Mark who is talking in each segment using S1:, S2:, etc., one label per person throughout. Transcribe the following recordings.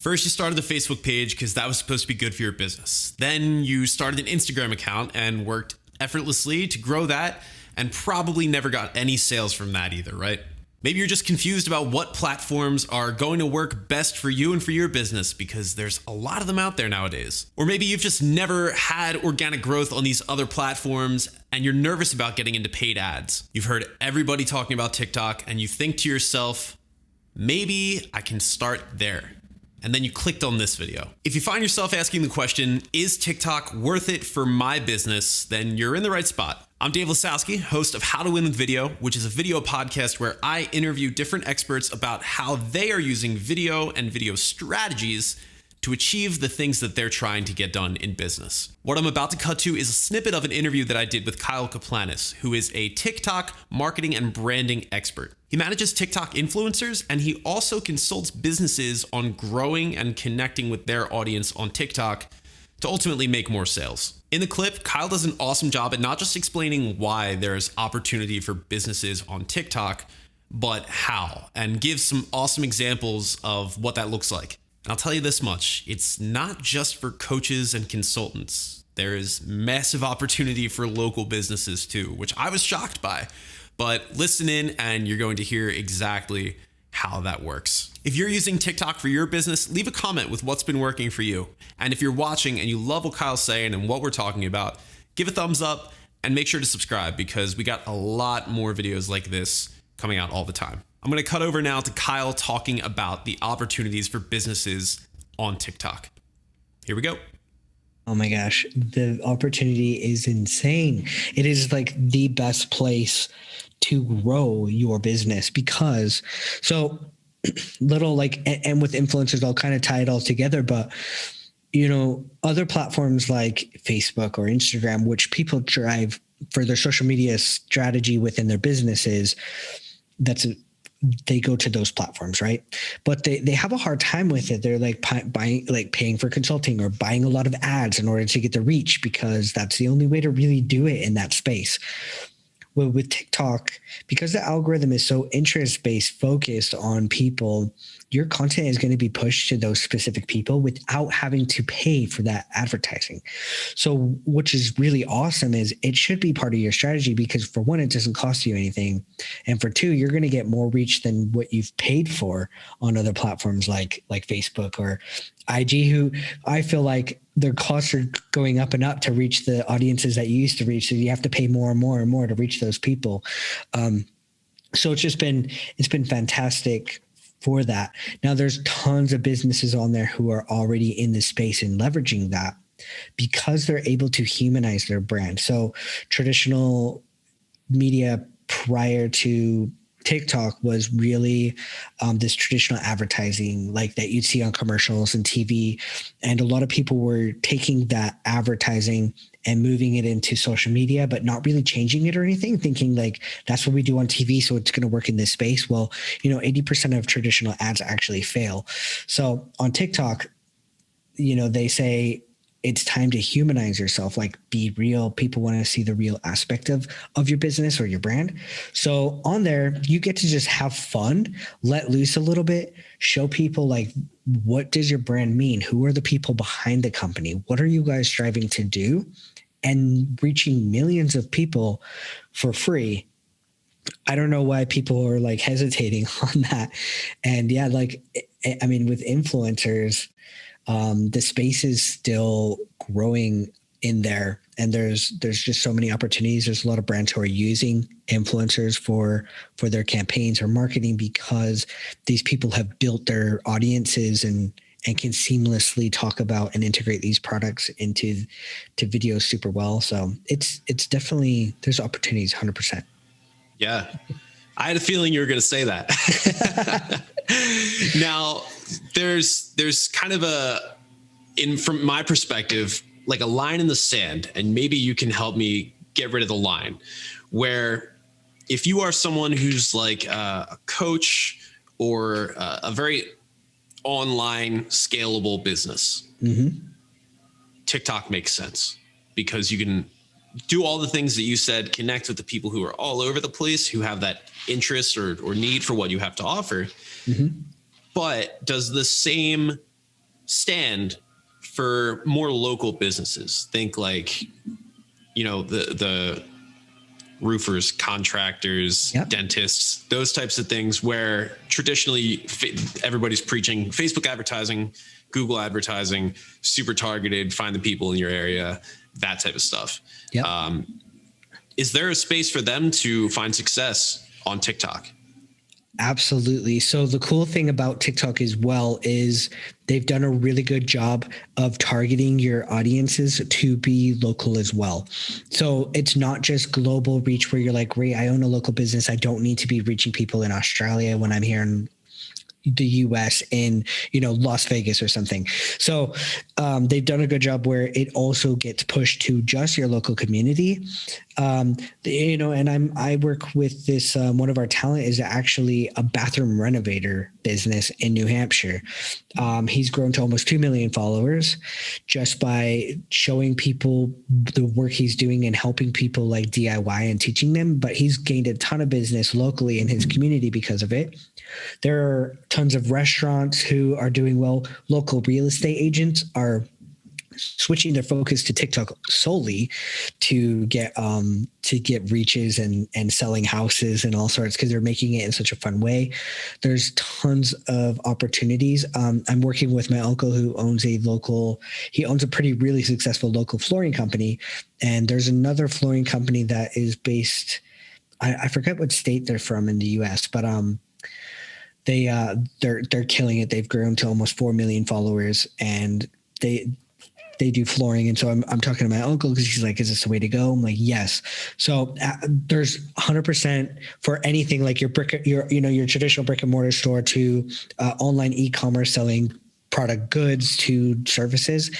S1: First, you started the Facebook page because that was supposed to be good for your business. Then you started an Instagram account and worked effortlessly to grow that and probably never got any sales from that either, right? Maybe you're just confused about what platforms are going to work best for you and for your business because there's a lot of them out there nowadays. Or maybe you've just never had organic growth on these other platforms and you're nervous about getting into paid ads. You've heard everybody talking about TikTok and you think to yourself, maybe I can start there. And then you clicked on this video. If you find yourself asking the question, is TikTok worth it for my business? Then you're in the right spot. I'm Dave Lisowski, host of How to Win with Video, which is a video podcast where I interview different experts about how they are using video and video strategies to achieve the things that they're trying to get done in business. What I'm about to cut to is a snippet of an interview that I did with Kyle Kaplanis, who is a TikTok marketing and branding expert. He manages TikTok influencers, and he also consults businesses on growing and connecting with their audience on TikTok to ultimately make more sales. In the clip, Kyle does an awesome job at not just explaining why there's opportunity for businesses on TikTok, but how, and gives some awesome examples of what that looks like. And I'll tell you this much, it's not just for coaches and consultants. There is massive opportunity for local businesses too, which I was shocked by. But listen in and you're going to hear exactly how that works. If you're using TikTok for your business, leave a comment with what's been working for you. And if you're watching and you love what Kyle's saying and what we're talking about, give a thumbs up and make sure to subscribe because we got a lot more videos like this coming out all the time. I'm going to cut over now to Kyle talking about the opportunities for businesses on TikTok. Here we go.
S2: Oh my gosh, the opportunity is insane. It is like the best place to grow your business because little like, and with influencers, I'll kind of tie it all together, but you know, other platforms like Facebook or Instagram, which people drive for their social media strategy within their businesses, they go to those platforms, right? But they have a hard time with it. They're like paying for consulting or buying a lot of ads in order to get the reach because that's the only way to really do it in that space. Well, with TikTok, because the algorithm is so interest-based, focused on people, your content is going to be pushed to those specific people without having to pay for that advertising. So which is really awesome is it should be part of your strategy because for one, it doesn't cost you anything. And for two, you're going to get more reach than what you've paid for on other platforms like Facebook or IG, who I feel like their costs are going up and up to reach the audiences that you used to reach. So you have to pay more and more and more to reach those people. So it's been fantastic for that. Now there's tons of businesses on there who are already in this space and leveraging that because they're able to humanize their brand. So traditional media prior to TikTok was really this traditional advertising like that you'd see on commercials and TV. And a lot of people were taking that advertising and moving it into social media, but not really changing it or anything, thinking like that's what we do on TV. So it's going to work in this space. Well, 80% of traditional ads actually fail. So on TikTok, they say, it's time to humanize yourself, like be real. People want to see the real aspect of your business or your brand. So on there, you get to just have fun, let loose a little bit, show people like, what does your brand mean? Who are the people behind the company? What are you guys striving to do? And reaching millions of people for free. I don't know why people are like hesitating on that. And yeah, with influencers, the space is still growing in there and there's just so many opportunities. There's a lot of brands who are using influencers for their campaigns or marketing because these people have built their audiences and can seamlessly talk about and integrate these products into videos super well. So it's definitely, there's opportunities 100%.
S1: Yeah. I had a feeling you were going to say that. Now, there's kind of from my perspective, like a line in the sand, and maybe you can help me get rid of the line, where if you are someone who's like a coach or a very online scalable business, TikTok makes sense because you can do all the things that you said, connect with the people who are all over the place, who have that interest or need for what you have to offer. But does the same stand for more local businesses. Think like, the roofers, contractors,
S2: Yep.
S1: dentists, those types of things where traditionally everybody's preaching Facebook advertising, Google advertising, super targeted, find the people in your area, that type of stuff.
S2: Yep.
S1: Is there a space for them to find success on TikTok?
S2: Absolutely. So the cool thing about TikTok as well is they've done a really good job of targeting your audiences to be local as well. So it's not just global reach where you're like, great, I own a local business. I don't need to be reaching people in Australia when I'm here in the US in, Las Vegas or something. So they've done a good job where it also gets pushed to just your local community. And I work with this, one of our talent is actually a bathroom renovator business in New Hampshire. He's grown to almost 2 million followers just by showing people the work he's doing and helping people like DIY and teaching them. But he's gained a ton of business locally in his community because of it. There are tons of restaurants who are doing well. Local real estate agents are switching their focus to TikTok solely to get reaches and selling houses and all sorts because they're making it in such a fun way. There's tons of opportunities. I'm working with my uncle who owns a pretty really successful local flooring company. And there's another flooring company that is based, I forget what state they're from in the US, but they're killing it. They've grown to almost 4 million followers and they do flooring. And so I'm talking to my uncle because he's like, is this the way to go? I'm like, yes. So there's 100% for anything like your traditional brick and mortar store to online e-commerce selling product goods to services.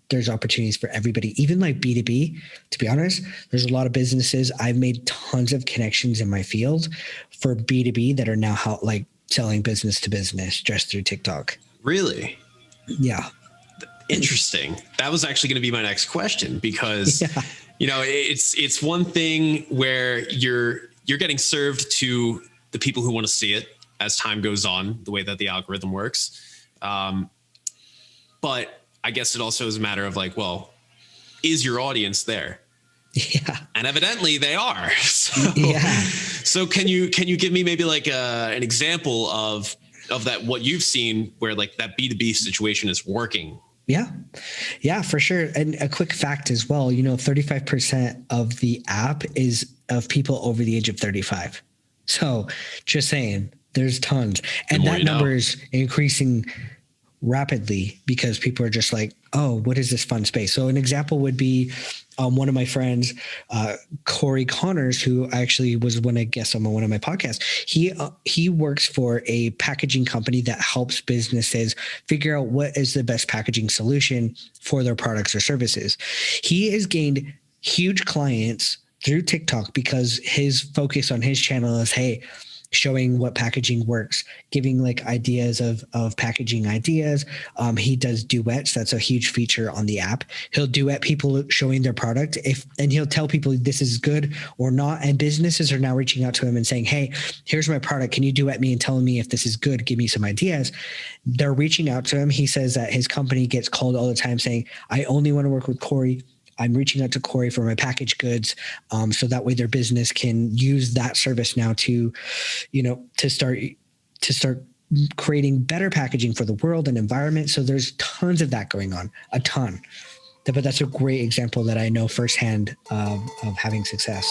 S2: There's opportunities for everybody, even like B2B. To be honest, there's a lot of businesses. I've made tons of connections in my field for B2B that are now selling business to business just through TikTok.
S1: Really?
S2: Yeah.
S1: Interesting. That was actually going to be my next question because, it's one thing where you're getting served to the people who want to see it as time goes on, the way that the algorithm works. But I guess it also is a matter of like, well, is your audience there?
S2: Yeah.
S1: And evidently they are. So can you give me maybe like an example of that, what you've seen where like that B2B situation is working?
S2: Yeah, for sure. And a quick fact as well, 35% of the app is of people over the age of 35. So just saying, there's tons. And that number is increasing rapidly because people are just like, oh, what is this fun space? So an example would be one of my friends, Corey Connors, who actually was one of guests on one of my podcasts. He works for a packaging company that helps businesses figure out what is the best packaging solution for their products or services. He has gained huge clients through TikTok because his focus on his channel is, hey, showing what packaging works, giving like ideas of packaging ideas. He does duets. That's a huge feature on the app. He'll duet people showing their product and he'll tell people this is good or not. And businesses are now reaching out to him and saying, hey, here's my product. Can you duet me and telling me if this is good? Give me some ideas. They're reaching out to him. He says that his company gets called all the time saying, I only want to work with Corey. I'm reaching out to Corey for my packaged goods. So that way their business can use that service now to start creating better packaging for the world and environment. So there's tons of that going on, a ton. But that's a great example that I know firsthand of having success.